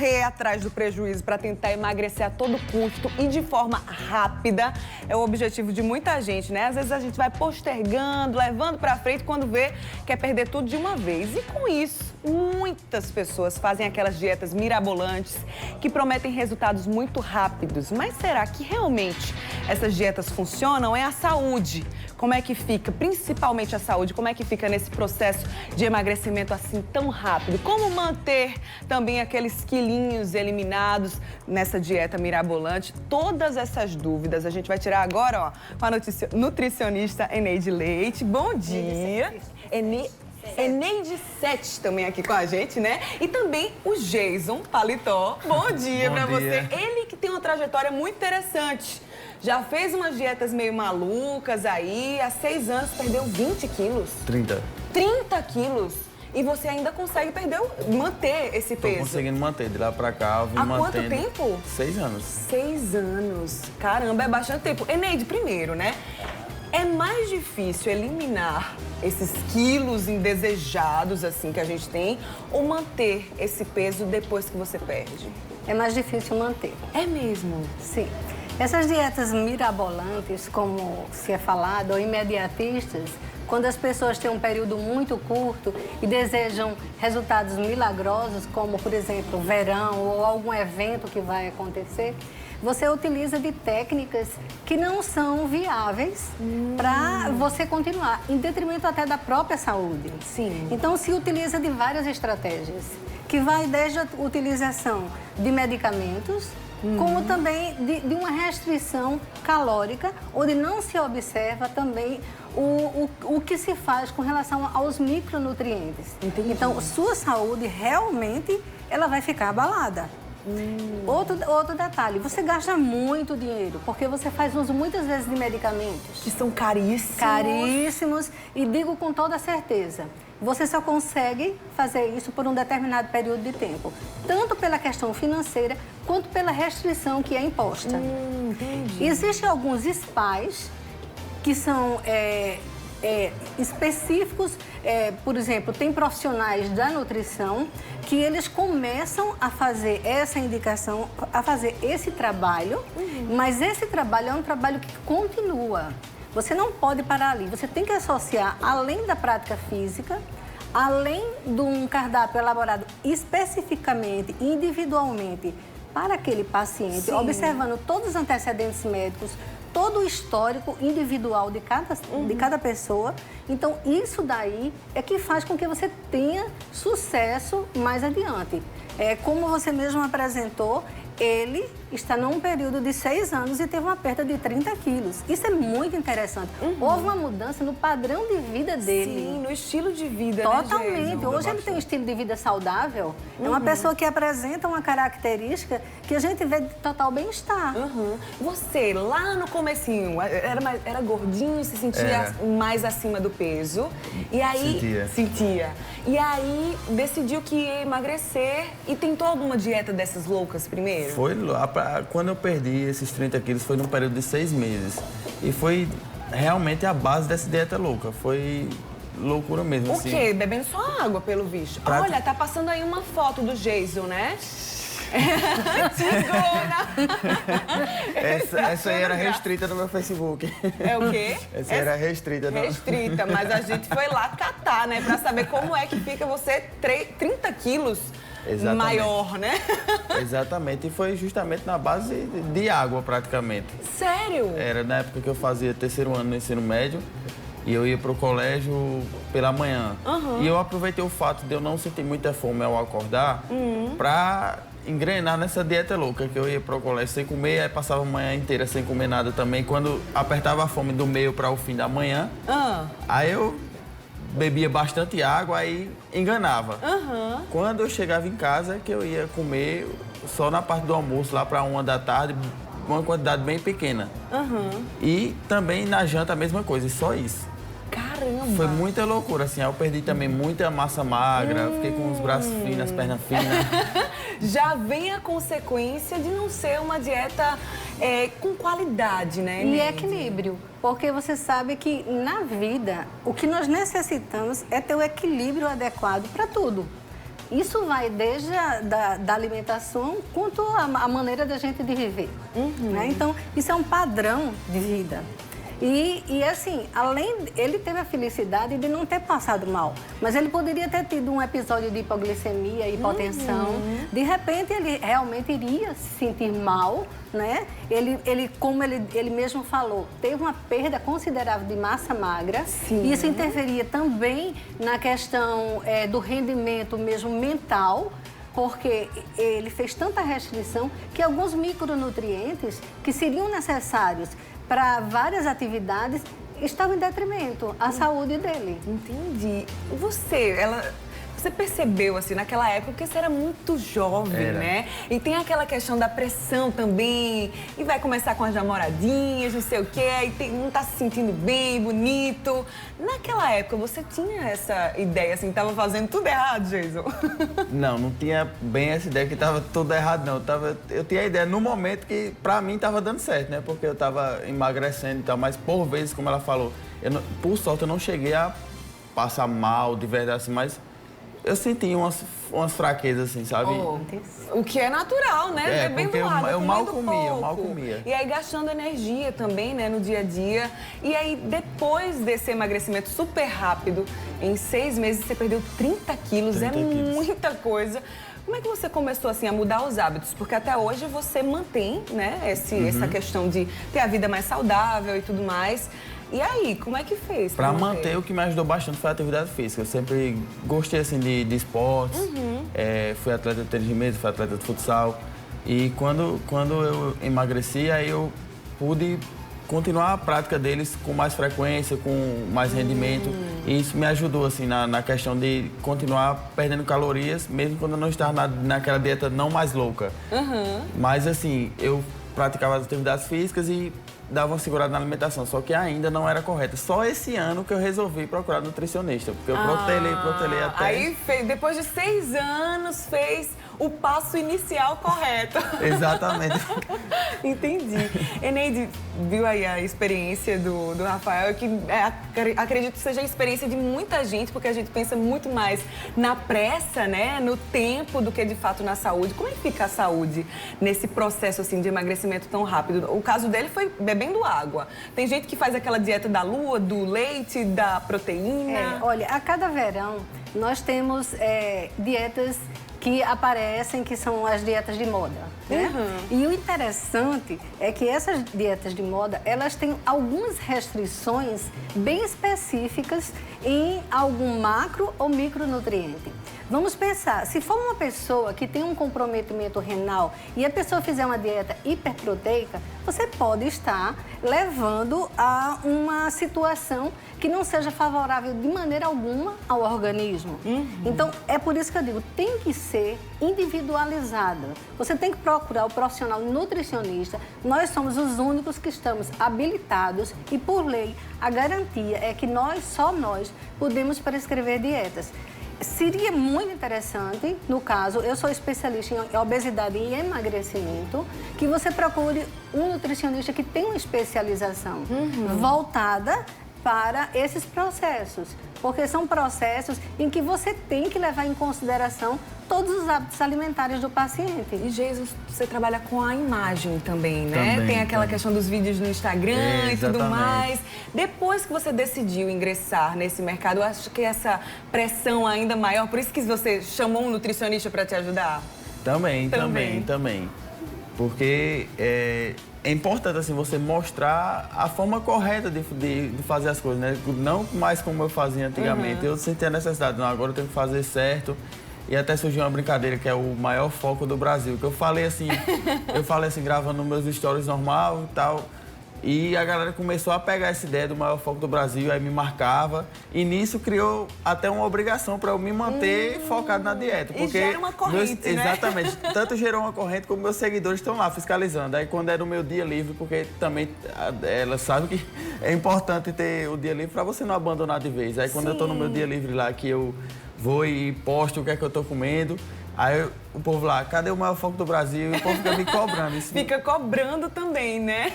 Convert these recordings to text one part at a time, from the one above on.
correr atrás do prejuízo para tentar emagrecer a todo custo e de forma rápida é o objetivo de muita gente, né? Às vezes a gente vai postergando, levando para frente, quando vê, quer perder tudo de uma vez. E com isso, muitas pessoas fazem aquelas dietas mirabolantes que prometem resultados muito rápidos. Mas será que realmente essas dietas funcionam? É a saúde. Como é que fica? Principalmente a saúde, como é que fica nesse processo de emagrecimento assim tão rápido? Como manter também aqueles quilinhos eliminados nessa dieta mirabolante? Todas essas dúvidas a gente vai tirar agora, ó, com a nutricionista Eneide Leite. Bom dia. Eneide Sete também aqui com a gente, né? E também o Jason Paletó. Bom dia pra você. Ele que tem uma trajetória muito interessante. Já fez umas dietas meio malucas aí, há 6 anos perdeu 20 quilos. 30. 30 quilos? E você ainda consegue manter esse peso? Tô conseguindo manter, de lá pra cá eu vim mantendo. Há quanto tempo? 6 anos. 6 anos. Caramba, é bastante tempo. Eneide, primeiro, né? É mais difícil eliminar esses quilos indesejados, assim, que a gente tem, ou manter esse peso depois que você perde? É mais difícil manter. É mesmo? Sim. Essas dietas mirabolantes, como se é falado, ou imediatistas, quando as pessoas têm um período muito curto e desejam resultados milagrosos, como, por exemplo, verão ou algum evento que vai acontecer, você utiliza de técnicas que não são viáveis para você continuar, em detrimento até da própria saúde. Sim. Então, se utiliza de várias estratégias, que vai desde a utilização de medicamentos, como também de uma restrição calórica, onde não se observa também o que se faz com relação aos micronutrientes. Entendi. Então, sua saúde realmente ela vai ficar abalada. Outro detalhe, você gasta muito dinheiro, porque você faz uso muitas vezes de medicamentos. Que são caríssimos. Caríssimos, e digo com toda certeza, você só consegue fazer isso por um determinado período de tempo, tanto pela questão financeira, quanto pela restrição que é imposta. Entendi. Existem alguns spas que são específicos, por exemplo, tem profissionais da nutrição que eles começam a fazer essa indicação, a fazer esse trabalho, mas esse trabalho é um trabalho que continua. Você não pode parar ali, você tem que associar, além da prática física, além de um cardápio elaborado especificamente, individualmente, para aquele paciente, Sim. observando todos os antecedentes médicos, todo o histórico individual de cada pessoa. Então, isso daí é que faz com que você tenha sucesso mais adiante. Como você mesmo apresentou, ele está num período de 6 anos e teve uma perda de 30 quilos. Isso é muito interessante. Houve uma mudança no padrão de vida dele. Sim, no estilo de vida, Totalmente. né, Hoje ele tem um estilo de vida saudável. É uma pessoa que apresenta uma característica que a gente vê de total bem-estar. Você, lá no comecinho, era gordinho, se sentia mais acima do peso. E aí... Sentia. E aí, decidiu que ia emagrecer e tentou alguma dieta dessas loucas primeiro? Foi quando eu perdi esses 30 quilos, foi num período de 6 meses. E foi realmente a base dessa dieta louca. Foi loucura mesmo, O assim. quê? Bebendo só água, pelo visto. Olha, tá passando aí uma foto do Jason, né? Essa aí era restrita no meu Facebook. É o quê? Essa era restrita. Restrita, mas a gente foi lá catar, né? Pra saber como é que fica você 30 quilos maior, né? Exatamente, e foi justamente na base de água, praticamente. Sério? Era na época que eu fazia 3º ano no ensino médio e eu ia pro colégio pela manhã. E eu aproveitei o fato de eu não sentir muita fome ao acordar pra engrenar nessa dieta louca, que eu ia pro colégio sem comer, aí passava a manhã inteira sem comer nada também. Quando apertava a fome do meio para o fim da manhã, aí eu bebia bastante água, aí enganava. Quando eu chegava em casa, que eu ia comer só na parte do almoço, lá para 1 da tarde, uma quantidade bem pequena. E também na janta a mesma coisa, só isso. Caramba! Foi muita loucura, assim. Eu perdi também muita massa magra, fiquei com os braços finos, as pernas finas. Já vem a consequência de não ser uma dieta com qualidade, né? E equilíbrio, porque você sabe que na vida o que nós necessitamos é ter o equilíbrio adequado para tudo. Isso vai desde da alimentação quanto a maneira da gente de viver. Né? Então, isso é um padrão de vida. E assim, ele teve a felicidade de não ter passado mal, mas ele poderia ter tido um episódio de hipoglicemia, hipotensão. De repente, ele realmente iria se sentir mal, né? Como ele mesmo falou, teve uma perda considerável de massa magra. Sim. Isso interferia também na questão do rendimento mesmo mental, porque ele fez tanta restrição que alguns micronutrientes que seriam necessários para várias atividades estavam em detrimento à saúde dele. Entendi. Você percebeu, assim, naquela época, porque você era muito jovem, né? E tem aquela questão da pressão também, e vai começar com as namoradinhas, não sei o quê, e não tá se sentindo bem, bonito. Naquela época, você tinha essa ideia, assim, que tava fazendo tudo errado, Jason? Não tinha bem essa ideia que tava tudo errado, não. Eu tinha a ideia no momento que, pra mim, tava dando certo, né? Porque eu tava emagrecendo e tal, mas por vezes, como ela falou, por sorte, eu não cheguei a passar mal, de verdade, assim, mas eu senti umas fraquezas, assim, sabe? O que é natural, né? Porque eu mal comia. E aí gastando energia também, né, no dia a dia. E aí, depois desse emagrecimento super rápido, em 6 meses você perdeu 30 quilos, 30 quilos. Muita coisa. Como é que você começou, assim, a mudar os hábitos? Porque até hoje você mantém, né, essa questão de ter a vida mais saudável e tudo mais. E aí, como é que fez? Pra manter, o que me ajudou bastante foi a atividade física. Eu sempre gostei, assim, de esportes. Fui atleta de tênis de mesa, fui atleta de futsal. E quando eu emagreci, aí eu pude continuar a prática deles com mais frequência, com mais rendimento. E isso me ajudou, assim, na questão de continuar perdendo calorias, mesmo quando eu não estava naquela dieta não mais louca. Mas, assim, eu praticava as atividades físicas e dava uma segurada na alimentação, só que ainda não era correta. Só esse ano que eu resolvi procurar nutricionista, porque eu protelei até... Aí, depois de 6 anos, fez o passo inicial correto. Exatamente. Entendi. Eneide, viu aí a experiência do Rafael, que acredito que seja a experiência de muita gente, porque a gente pensa muito mais na pressa, né, no tempo, do que de fato na saúde. Como é que fica a saúde nesse processo, assim, de emagrecimento tão rápido? O caso dele foi bebendo água. Tem gente que faz aquela dieta da lua, do leite, da proteína. Olha, a cada verão nós temos dietas que aparecem, que são as dietas de moda, né? E o interessante é que essas dietas de moda, elas têm algumas restrições bem específicas em algum macro ou micronutriente. Vamos pensar, se for uma pessoa que tem um comprometimento renal e a pessoa fizer uma dieta hiperproteica, você pode estar levando a uma situação que não seja favorável de maneira alguma ao organismo. Então, é por isso que eu digo, tem que ser individualizado. Você tem que procurar o profissional nutricionista. Nós somos os únicos que estamos habilitados e, por lei, a garantia é que só nós, podemos prescrever dietas. Seria muito interessante, no caso, eu sou especialista em obesidade e emagrecimento, que você procure um nutricionista que tem uma especialização voltada para esses processos, porque são processos em que você tem que levar em consideração todos os hábitos alimentares do paciente. E, Jesus, você trabalha com a imagem também, né? Tem aquela questão dos vídeos no Instagram e tudo mais. Depois que você decidiu ingressar nesse mercado, eu acho que essa pressão ainda maior, por isso que você chamou um nutricionista para te ajudar? Também. Porque é importante, assim, você mostrar a forma correta de fazer as coisas, né? Não mais como eu fazia antigamente. Eu senti a necessidade, não, agora eu tenho que fazer certo. E até surgiu uma brincadeira que é o maior foco do Brasil, que eu falei assim, gravando meus stories normal e tal. E a galera começou a pegar essa ideia do maior foco do Brasil, aí me marcava. E nisso criou até uma obrigação para eu me manter focado na dieta. Porque e gera uma corrente, né? Exatamente. Tanto gerou uma corrente como meus seguidores estão lá fiscalizando. Aí quando era o meu dia livre, porque também elas sabem que é importante ter o dia livre para você não abandonar de vez. Aí quando eu estou no meu dia livre lá, que eu vou e posto o que é que eu estou comendo, Aí o povo lá, cadê o maior foco do Brasil? E o povo fica me cobrando. Isso Fica cobrando também, né?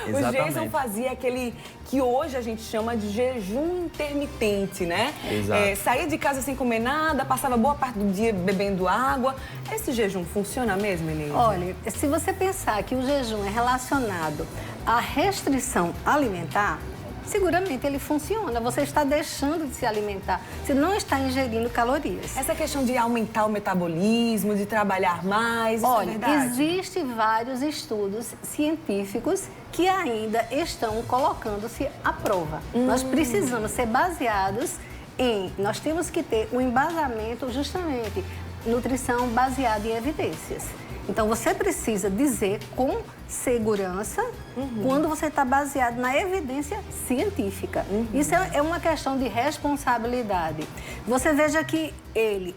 O Exatamente. Jason fazia aquele que hoje a gente chama de jejum intermitente, né? Exato. Saía de casa sem comer nada, passava boa parte do dia bebendo água. Esse jejum funciona mesmo, Eneide? Olha, se você pensar que o jejum é relacionado à restrição alimentar, seguramente ele funciona. Você está deixando de se alimentar, você não está ingerindo calorias. Essa questão de aumentar o metabolismo, de trabalhar mais, isso é Olha, verdade? existem vários estudos científicos que ainda estão colocando-se à prova. Nós precisamos ser baseados nós temos que ter um embasamento justamente, nutrição baseada em evidências. Então, você precisa dizer com segurança quando você está baseado na evidência científica. Isso é uma questão de responsabilidade. Você veja que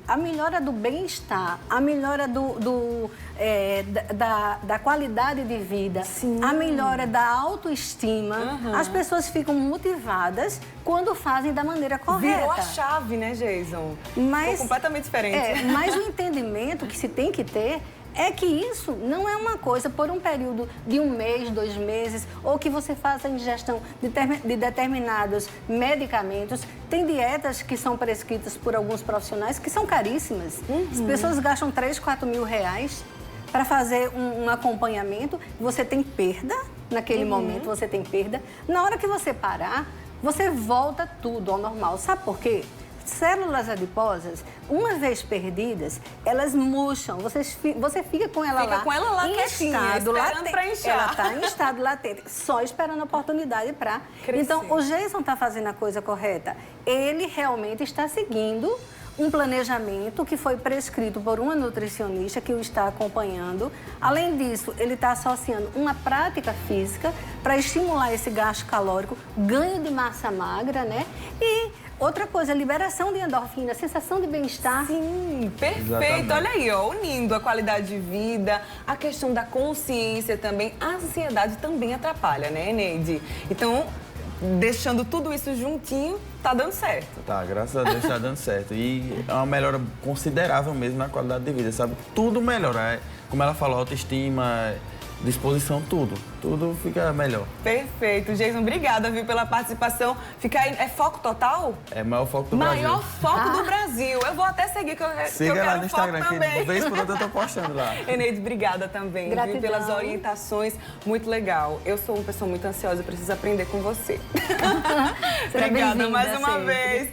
a melhora do bem-estar, a melhora da qualidade de vida, a melhora da autoestima, as pessoas ficam motivadas quando fazem da maneira correta. Virou a chave, né, Jason? Mas, ficou completamente diferente. Mas o entendimento que se tem que ter é que isso não é uma coisa por um período de 1 mês, 2 meses, ou que você faça a ingestão de determinados medicamentos. Tem dietas que são prescritas por alguns profissionais que são caríssimas. As pessoas gastam 3, 4 mil reais para fazer um acompanhamento. Você tem perda, naquele momento você tem perda. Na hora que você parar, você volta tudo ao normal. Sabe por quê? Células adiposas, uma vez perdidas, elas murcham. Você fica com ela lá. Fica com ela lá em quietinha, estado esperando latente. pra inchar. Ela está em estado latente, só esperando a oportunidade para... Então, o Jason está fazendo a coisa correta. Ele realmente está seguindo um planejamento que foi prescrito por uma nutricionista que o está acompanhando. Além disso, ele está associando uma prática física para estimular esse gasto calórico, ganho de massa magra, né? E outra coisa, liberação de endorfina, sensação de bem-estar. Sim, perfeito. Exatamente. Olha aí, ó, unindo a qualidade de vida, a questão da consciência também. A ansiedade também atrapalha, né, Eneide? Então, deixando tudo isso juntinho, tá dando certo. Tá, graças a Deus tá dando certo. E é uma melhora considerável mesmo na qualidade de vida, sabe? Tudo melhora. Como ela falou, autoestima, disposição, tudo. Tudo fica melhor. Perfeito. Jason, obrigada, viu, pela participação. Fica aí, é foco total? É o maior foco do Brasil. Maior foco do Brasil. Eu vou até seguir, que eu Siga quero lá no Instagram, foco que também. de vez por outra eu tô postando lá. Eneide, obrigada também, Gratidão. viu, pelas orientações. Muito legal. Eu sou uma pessoa muito ansiosa, preciso aprender com você. Será Obrigada bem-vinda mais uma sempre. vez.